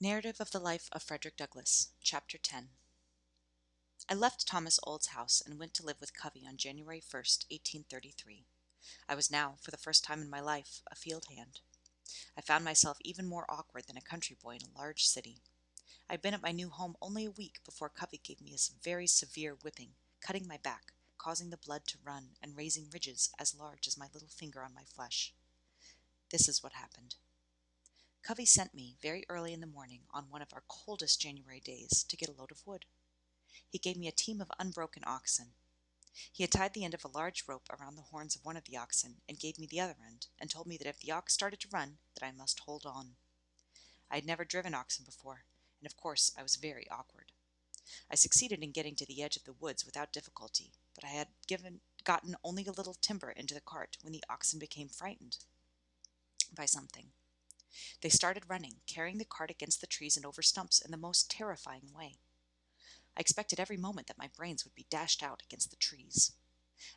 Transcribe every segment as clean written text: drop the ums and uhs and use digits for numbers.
Narrative of the Life of Frederick Douglass, Chapter 10. I left Thomas Ould's house and went to live with Covey on January 1st, 1833. I was now, for the first time in my life, a field hand. I found myself even more awkward than a country boy in a large city. I had been at my new home only a week before Covey gave me a very severe whipping, cutting my back, causing the blood to run, and raising ridges as large as my little finger on my flesh. This is what happened. Covey sent me very early in the morning on one of our coldest January days to get a load of wood. He gave me a team of unbroken oxen. He had tied the end of a large rope around the horns of one of the oxen and gave me the other end and told me that if the ox started to run, that I must hold on. I had never driven oxen before, and of course I was very awkward. I succeeded in getting to the edge of the woods without difficulty, but I had gotten only a little timber into the cart when the oxen became frightened by something. They started running, carrying the cart against the trees and over stumps in the most terrifying way. I expected every moment that my brains would be dashed out against the trees.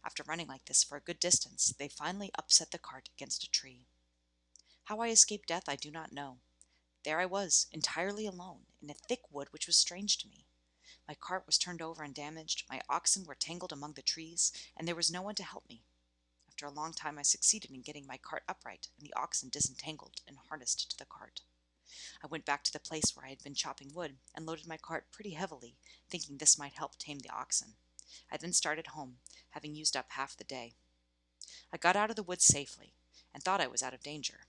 After running like this for a good distance, they finally upset the cart against a tree. How I escaped death I do not know. There I was, entirely alone, in a thick wood which was strange to me. My cart was turned over and damaged, my oxen were tangled among the trees, and there was no one to help me. After a long time I succeeded in getting my cart upright and the oxen disentangled and harnessed to the cart. I went back to the place where I had been chopping wood and loaded my cart pretty heavily, thinking this might help tame the oxen. I then started home, having used up half the day. I got out of the woods safely and thought I was out of danger.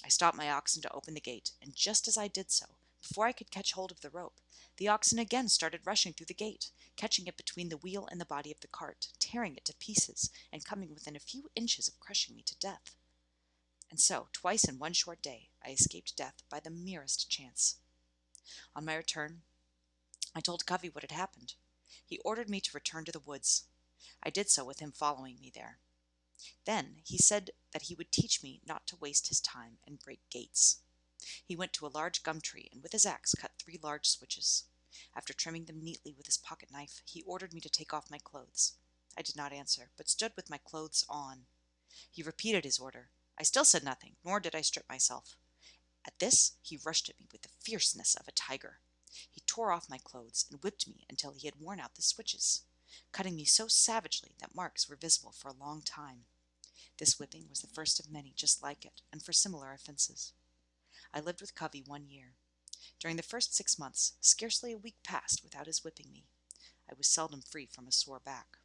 I stopped my oxen to open the gate, and just as I did so, before I could catch hold of the rope, the oxen again started rushing through the gate, catching it between the wheel and the body of the cart, tearing it to pieces, and coming within a few inches of crushing me to death. And so, twice in one short day, I escaped death by the merest chance. On my return, I told Covey what had happened. He ordered me to return to the woods. I did so with him following me there. Then he said that he would teach me not to waste his time and break gates. He went to a large gum tree and with his axe cut 3 large switches. After trimming them neatly with his pocket knife, he ordered me to take off my clothes. I did not answer, but stood with my clothes on. He repeated his order. I still said nothing, nor did I strip myself. At this, he rushed at me with the fierceness of a tiger. He tore off my clothes and whipped me until he had worn out the switches, cutting me so savagely that marks were visible for a long time. This whipping was the first of many just like it, and for similar offenses. I lived with Covey 1 year. During the first 6 months, scarcely a week passed without his whipping me. I was seldom free from a sore back.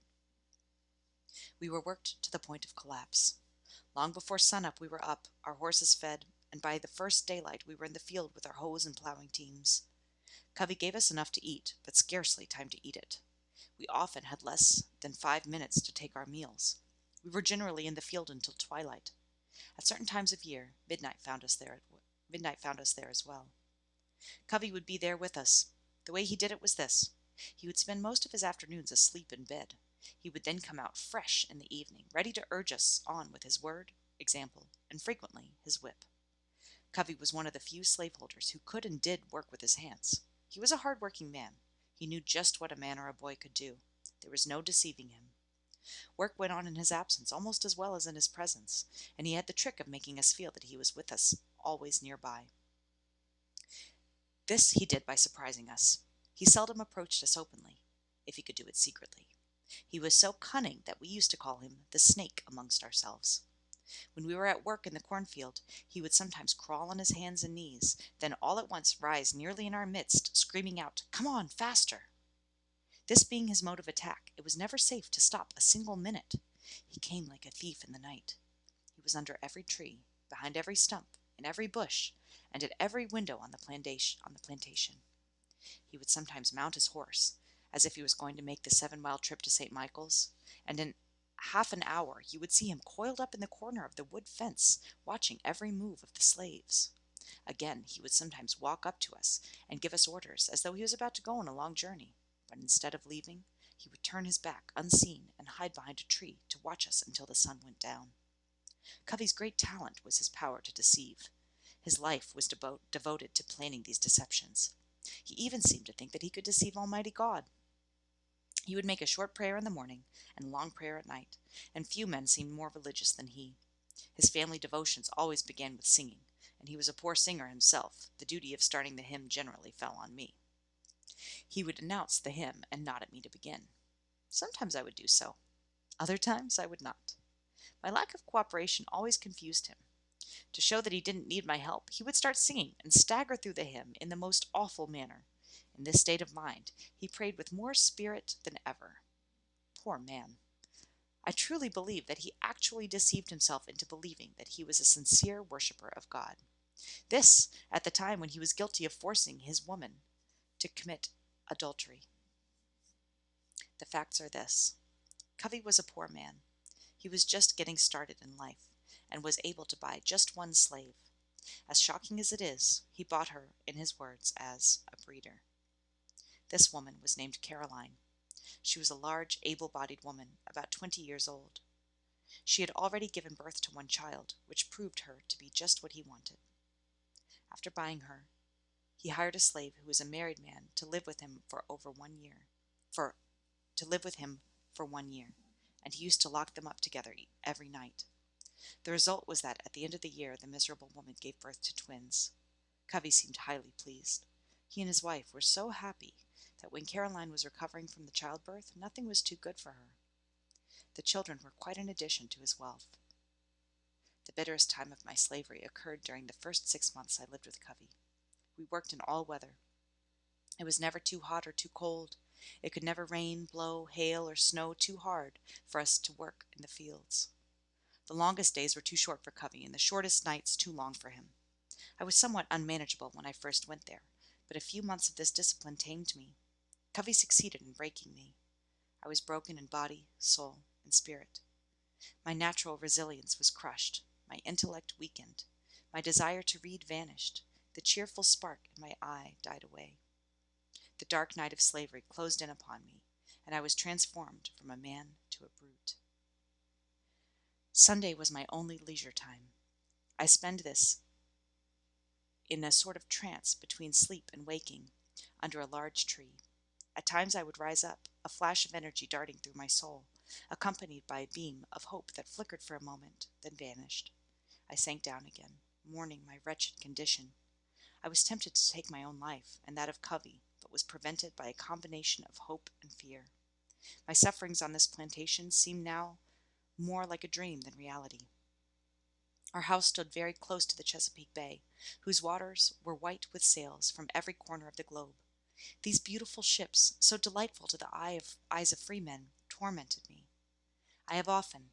We were worked to the point of collapse. Long before sunup we were up, our horses fed, and by the first daylight we were in the field with our hoes and plowing teams. Covey gave us enough to eat, but scarcely time to eat it. We often had less than 5 minutes to take our meals. We were generally in the field until twilight. At certain times of year, midnight found us there as well. Covey would be there with us. The way he did it was this. He would spend most of his afternoons asleep in bed. He would then come out fresh in the evening, ready to urge us on with his word, example, and frequently his whip. Covey was one of the few slaveholders who could and did work with his hands. He was a hard-working man. He knew just what a man or a boy could do. There was no deceiving him. Work went on in his absence almost as well as in his presence, and he had the trick of making us feel that he was with us, always nearby. This he did by surprising us. He seldom approached us openly, if he could do it secretly. He was so cunning that we used to call him the snake amongst ourselves. When we were at work in the cornfield, he would sometimes crawl on his hands and knees, then all at once rise nearly in our midst, screaming out, "Come on, faster!" This being his mode of attack, it was never safe to stop a single minute. He came like a thief in the night. He was under every tree, behind every stump, in every bush, and at every window on the plantation. He would sometimes mount his horse, as if he was going to make the 7-mile trip to St. Michael's, and in half an hour you would see him coiled up in the corner of the wood fence, watching every move of the slaves. Again, he would sometimes walk up to us and give us orders, as though he was about to go on a long journey, but instead of leaving, he would turn his back unseen and hide behind a tree to watch us until the sun went down. Covey's great talent was his power to deceive. His life was devoted to planning these deceptions. He even seemed to think that he could deceive Almighty God. He would make a short prayer in the morning and a long prayer at night, and few men seemed more religious than he. His family devotions always began with singing, and he was a poor singer himself. The duty of starting the hymn generally fell on me. He would announce the hymn and nod at me to begin. Sometimes I would do so. Other times I would not. My lack of cooperation always confused him. To show that he didn't need my help, he would start singing and stagger through the hymn in the most awful manner. In this state of mind, he prayed with more spirit than ever. Poor man. I truly believe that he actually deceived himself into believing that he was a sincere worshipper of God. This, at the time when he was guilty of forcing his woman to commit adultery. The facts are this. Covey was a poor man. He was just getting started in life, and was able to buy just one slave. As shocking as it is, he bought her, in his words, as a breeder. This woman was named Caroline. She was a large, able-bodied woman, about 20 years old. She had already given birth to one child, which proved her to be just what he wanted. After buying her, he hired a slave who was a married man to live with him for 1 year. And he used to lock them up together every night. The result was that at the end of the year, the miserable woman gave birth to twins. Covey seemed highly pleased. He and his wife were so happy that when Caroline was recovering from the childbirth, nothing was too good for her. The children were quite an addition to his wealth. The bitterest time of my slavery occurred during the first 6 months I lived with Covey. We worked in all weather. It was never too hot or too cold. It could never rain, blow, hail, or snow too hard for us to work in the fields. The longest days were too short for Covey, and the shortest nights too long for him. I was somewhat unmanageable when I first went there, but a few months of this discipline tamed me. Covey succeeded in breaking me. I was broken in body, soul, and spirit. My natural resilience was crushed. My intellect weakened. My desire to read vanished. The cheerful spark in my eye died away. The dark night of slavery closed in upon me, and I was transformed from a man to a brute. Sunday was my only leisure time. I spent this in a sort of trance between sleep and waking, under a large tree. At times I would rise up, a flash of energy darting through my soul, accompanied by a beam of hope that flickered for a moment, then vanished. I sank down again, mourning my wretched condition. I was tempted to take my own life, and that of Covey, but was prevented by a combination of hope and fear. My sufferings on this plantation seemed now more like a dream than reality. Our house stood very close to the Chesapeake Bay, whose waters were white with sails from every corner of the globe. These beautiful ships, so delightful to the eyes of freemen, tormented me. I have often,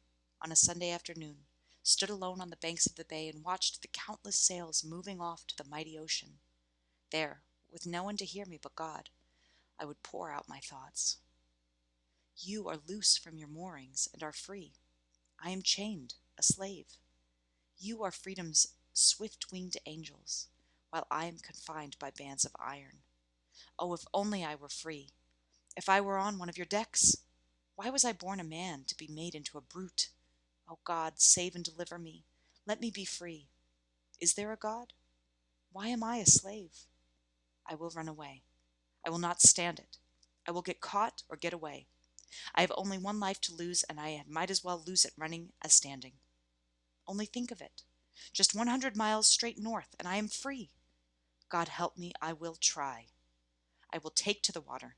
on a Sunday afternoon, stood alone on the banks of the bay and watched the countless sails moving off to the mighty ocean. There, with no one to hear me but God, I would pour out my thoughts. You are loose from your moorings and are free. I am chained, a slave. You are freedom's swift-winged angels, while I am confined by bands of iron. Oh, if only I were free! If I were on one of your decks! Why was I born a man to be made into a brute? Oh God, save and deliver me. Let me be free. Is there a God? Why am I a slave? I will run away. I will not stand it. I will get caught or get away. I have only one life to lose, and I might as well lose it running as standing. Only think of it. Just 100 miles straight north, and I am free. God help me, I will try. I will take to the water.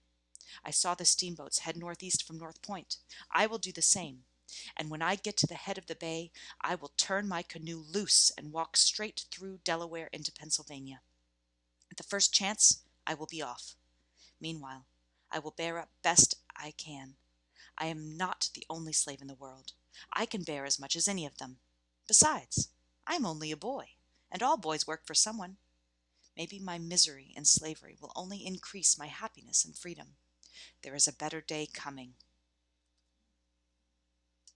I saw the steamboats head northeast from North Point. I will do the same. And when I get to the head of the bay, I will turn my canoe loose and walk straight through Delaware into Pennsylvania. At the first chance, I will be off. Meanwhile, I will bear up best I can. I am not the only slave in the world. I can bear as much as any of them. Besides, I am only a boy, and all boys work for someone. Maybe my misery in slavery will only increase my happiness and freedom. There is a better day coming.